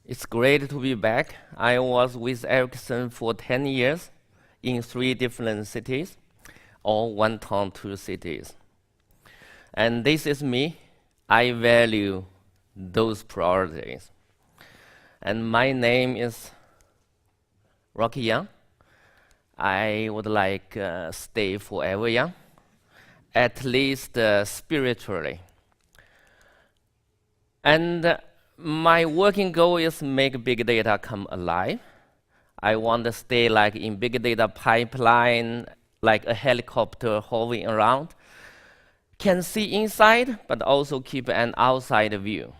It's great to be back. I was with Ericsson for 10 years in 3 different cities, or 1 town, 2 cities. And this is me. I value those priorities. And my name is Rockie Young. I would like stay forever young, at least spiritually. And my working goal is make big data come alive. I want to stay like in big data pipeline, like a helicopter hovering around. Can see inside, but also keep an outside view.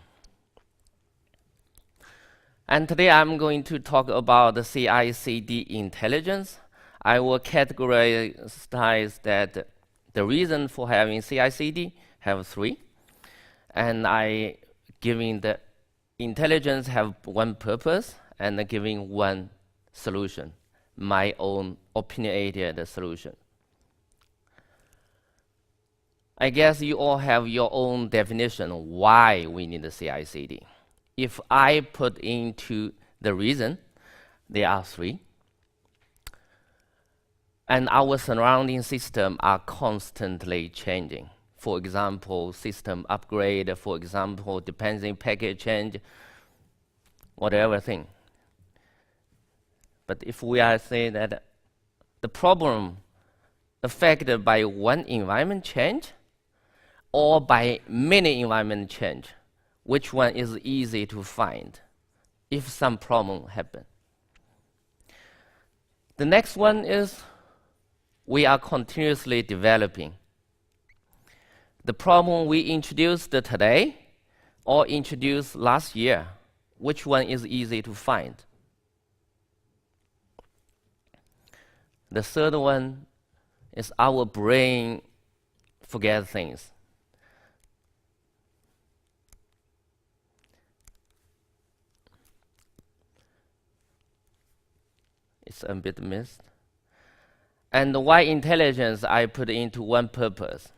And today I'm going to talk about the CI/CD intelligence. I will categorize that the reason for having CI/CD have 3, and I giving the intelligence have 1 purpose and giving 1 solution, my own opinionated solution. I guess you all have your own definition why we need the CI/CD. If I put into the reason, there are 3. And our surrounding system are constantly changing. For example, system upgrade, for example, dependency package change, whatever thing. But if we are saying that the problem affected by 1 environment change or by many environment change, which one is easy to find if some problem happen? The next one is we are continuously developing. The problem we introduced today or introduced last year, which one is easy to find? The third one is our brain forget things. It's a bit missed. And why intelligence I put into 1 purpose.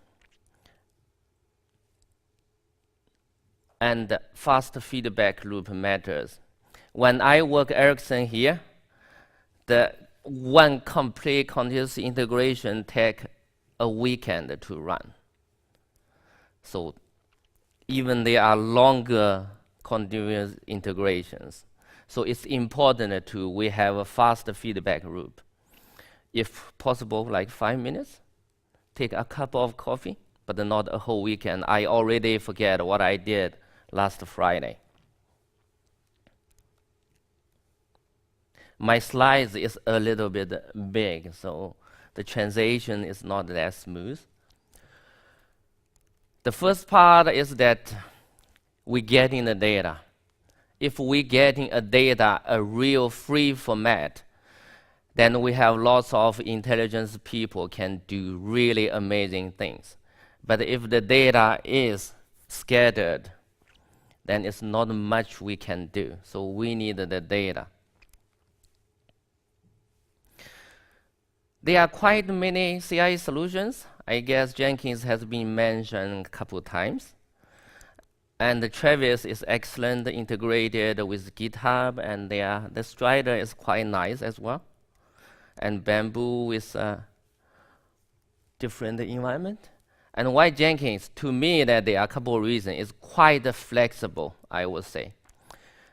And fast feedback loop matters. When I work Ericsson here, the 1 complete continuous integration take a weekend to run. So even there are longer continuous integrations. So it's important to we have a fast feedback loop. If possible, like 5 minutes, take a cup of coffee, but not a whole weekend. I already forget what I did last Friday. My slides is a little bit big, so the translation is not that smooth. The first part is that we getting the data. If we getting a data, a real free format, then we have lots of intelligence people can do really amazing things. But if the data is scattered, then it's not much we can do. So we need the data. There are quite many CI solutions. I guess Jenkins has been mentioned a couple times. And the Travis is excellent, integrated with GitHub, and the Strider is quite nice as well. And Bamboo with a different environment. And why Jenkins? To me, that there are a couple of reasons. It's quite flexible, I would say.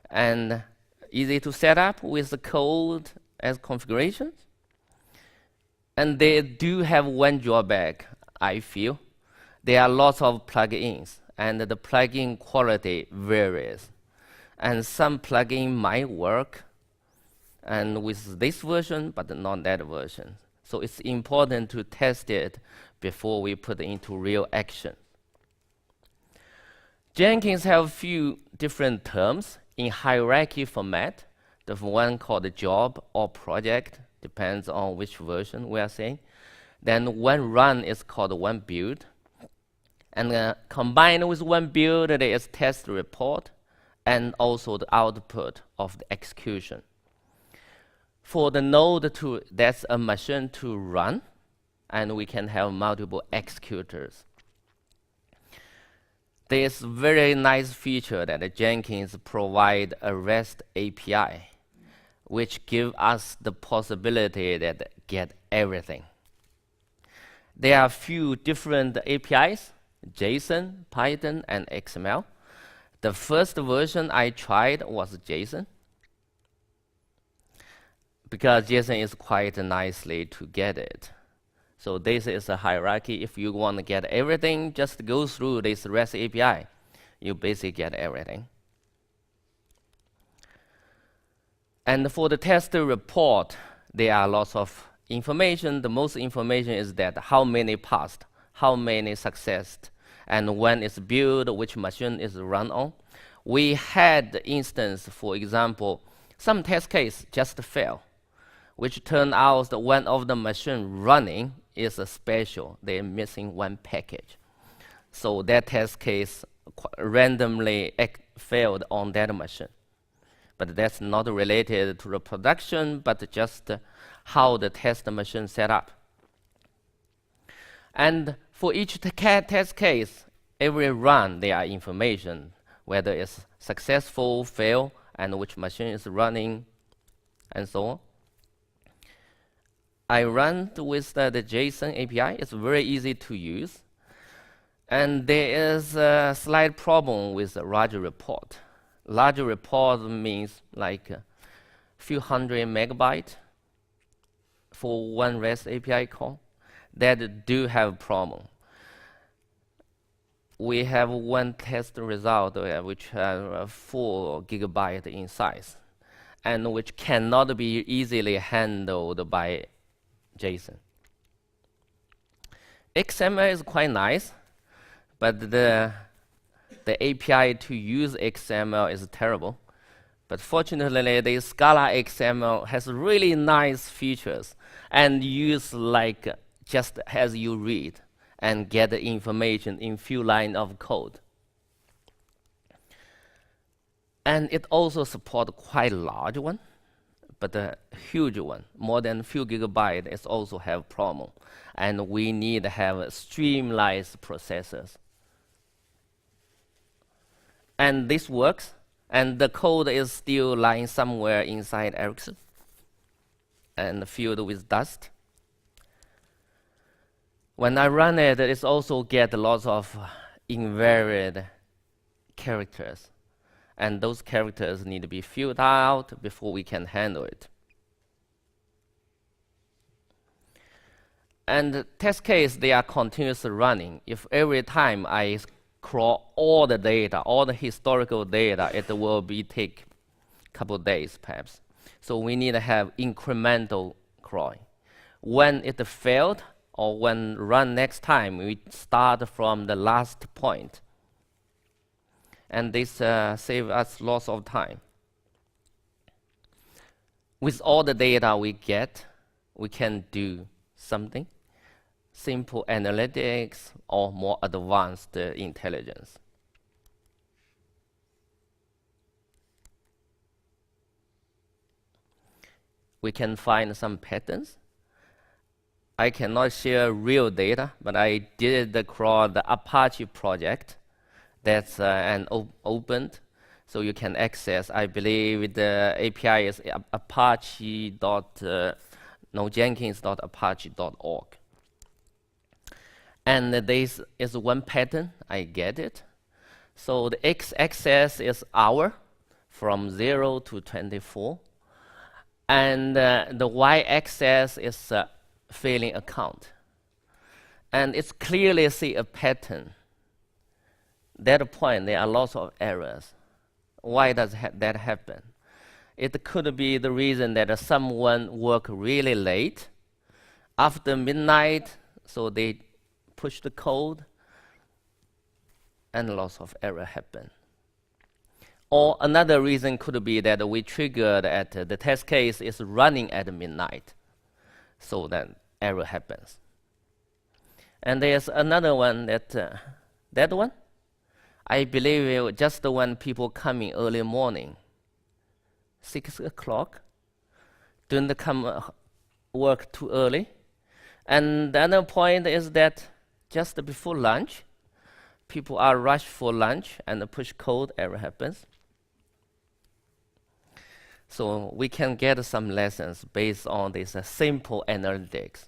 And easy to set up with the code as configurations. And they do have 1 drawback, I feel. There are lots of plugins, and the plugin quality varies. And some plugin might work and with this version, but not that version. So it's important to test it before we put it into real action. Jenkins have a few different terms in hierarchy format. The one called job or project, depends on which version we are saying. Then 1 run is called 1 build. And combined with 1 build, there is test report and also the output of the execution. For the node that's a machine to run, and we can have multiple executors. There's very nice feature that Jenkins provide a REST API, which give us the possibility that get everything. There are a few different APIs, JSON, Python, and XML. The first version I tried was JSON, because JSON is quite nicely to get it. So this is a hierarchy. If you want to get everything, just go through this REST API. You basically get everything. And for the test report, there are lots of information. The most information is that how many passed, how many successed, and when it's built, which machine is run on. We had instance, for example, some test case just fail, which turned out that one of the machine running is a special. They're missing one package. So that test case randomly failed on that machine. But that's not related to the production, but just how the test machine set up. And for each test case, every run there are information, whether it's successful, fail, and which machine is running, and so on. I run with the JSON API. It's very easy to use. And there is a slight problem with the large report. Large report means like a few hundred megabytes for one REST API call. That do have a problem. We have one test result which has 4 gigabytes in size, and which cannot be easily handled by JSON. XML is quite nice, but the API to use XML is terrible. But fortunately, the Scala XML has really nice features and use like just as you read and get the information in few lines of code. And it also supports quite a large one, but a huge one, more than a few gigabytes, is also have problem. And we need to have streamlined processors. And this works, and the code is still lying somewhere inside Ericsson and filled with dust. When I run it, it also get lots of invariant characters. And those characters need to be filled out before we can handle it. And the test case, they are continuously running. If every time I crawl all the data, all the historical data, it will be take a couple days perhaps. So we need to have incremental crawling. When it failed, or when run next time, we start from the last point. And this saves us lots of time. With all the data we get, we can do something, simple analytics or more advanced intelligence. We can find some patterns. I cannot share real data, but I did crawl the Apache project. That's opened, so you can access. I believe the API is Jenkins.apache.org. And this is one pattern, I get it. So the x-axis is hour, from 0 to 24. And the y-axis is failing account. And it's clearly see a pattern. That point, there are lots of errors. Why does that happen? It could be the reason that someone worked really late, after midnight, so they push the code, and lots of error happen. Or another reason could be that we triggered at the test case is running at midnight, so that error happens. And there's another one that one, I believe just when people coming early morning, 6 o'clock, don't come work too early. And the other point is that just before lunch, people are rushed for lunch and the push code error happens. So we can get some lessons based on this simple analytics.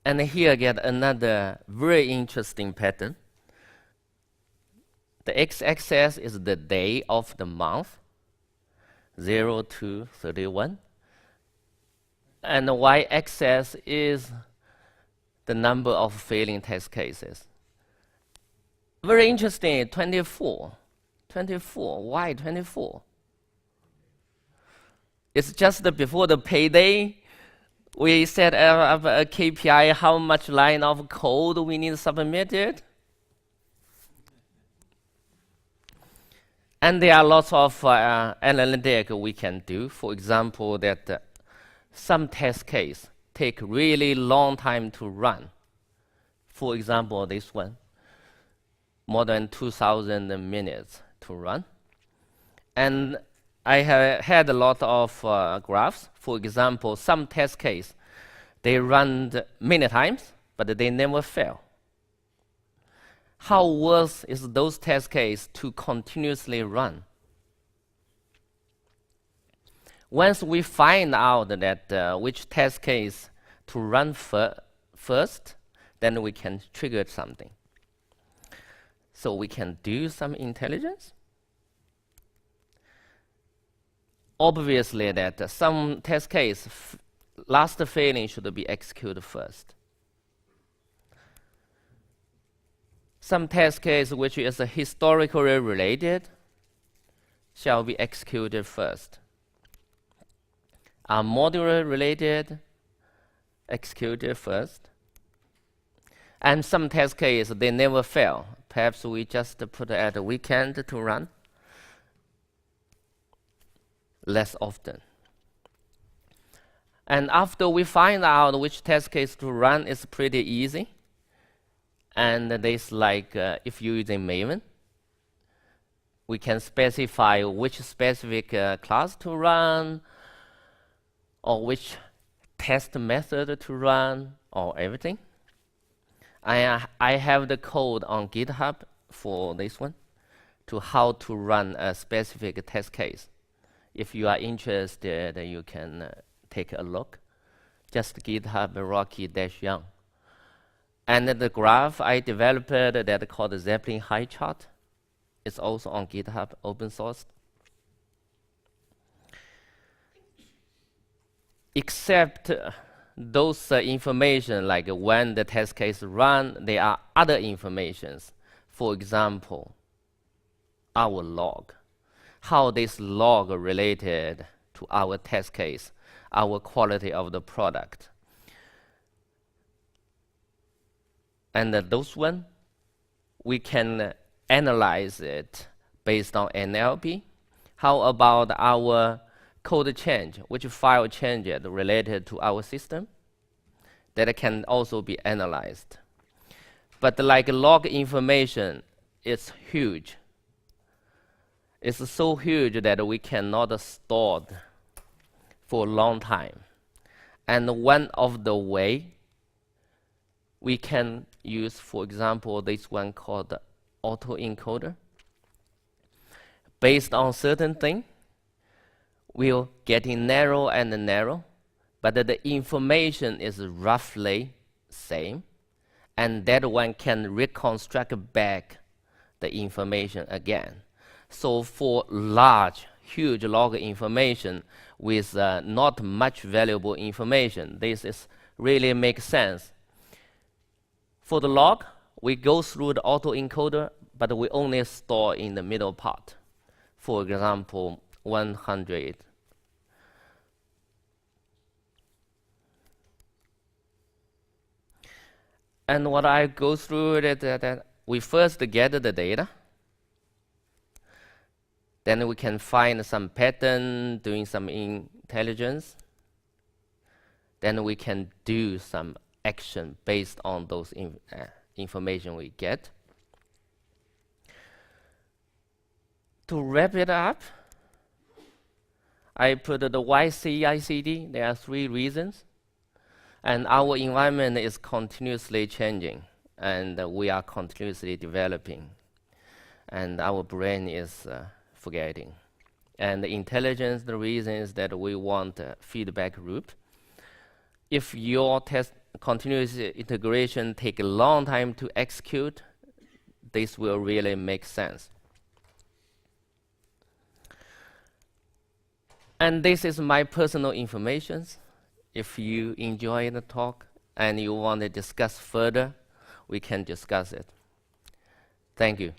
And here get another very interesting pattern. The x-axis is the day of the month, 0 to 31. And the y-axis is the number of failing test cases. Very interesting, 24. 24, why 24? It's just before the payday, we set up a KPI, how much line of code we need submitted. And there are lots of analytics we can do. For example, that some test case take really long time to run. For example, this one, more than 2,000 minutes to run. And I have had a lot of graphs. For example, some test case, they run many times, but they never fail. How worse is those test cases to continuously run? Once we find out that which test case to run first, then we can trigger something. So we can do some intelligence. Obviously that some test case last failing should be executed first. Some test case which is historically related shall be executed first. Are modular related, executed first. And some test case, they never fail. Perhaps we just put it at the weekend to run. Less often. And after we find out which test case to run, it's pretty easy. And this like if you're using Maven, we can specify which specific class to run, or which test method to run, or everything. I have the code on GitHub for this one, to how to run a specific test case. If you are interested, you can take a look. Just GitHub Rockie-Young. And the graph I developed that called the Zeppelin High chart. It's also on GitHub, open source. Except those information, like when the test case run, there are other informations. For example, our log. How this log related to our test case, our quality of the product. And those one, we can analyze it based on NLP. How about our code change, which file changed related to our system? That can also be analyzed. But like log information, it's huge. It's so huge that we cannot store it for a long time. And one of the way we can use, for example, this one called autoencoder. Based on certain thing, will getting narrow and narrow, but the information is roughly same, and that one can reconstruct back the information again. So for large, huge log information with not much valuable information, this is really makes sense. For the log, we go through the autoencoder, but we only store in the middle part. For example, 100. And what I go through that we first gather the data. Then we can find some pattern, doing some intelligence. Then we can do some action based on those information we get. To wrap it up, I put the YCICD. There are 3 reasons. And our environment is continuously changing, and we are continuously developing, and our brain is forgetting. And the intelligence, the reason is that we want a feedback loop. If your test continuous integration take a long time to execute, this will really make sense. And this is my personal information. If you enjoy the talk and you want to discuss further, we can discuss it. Thank you.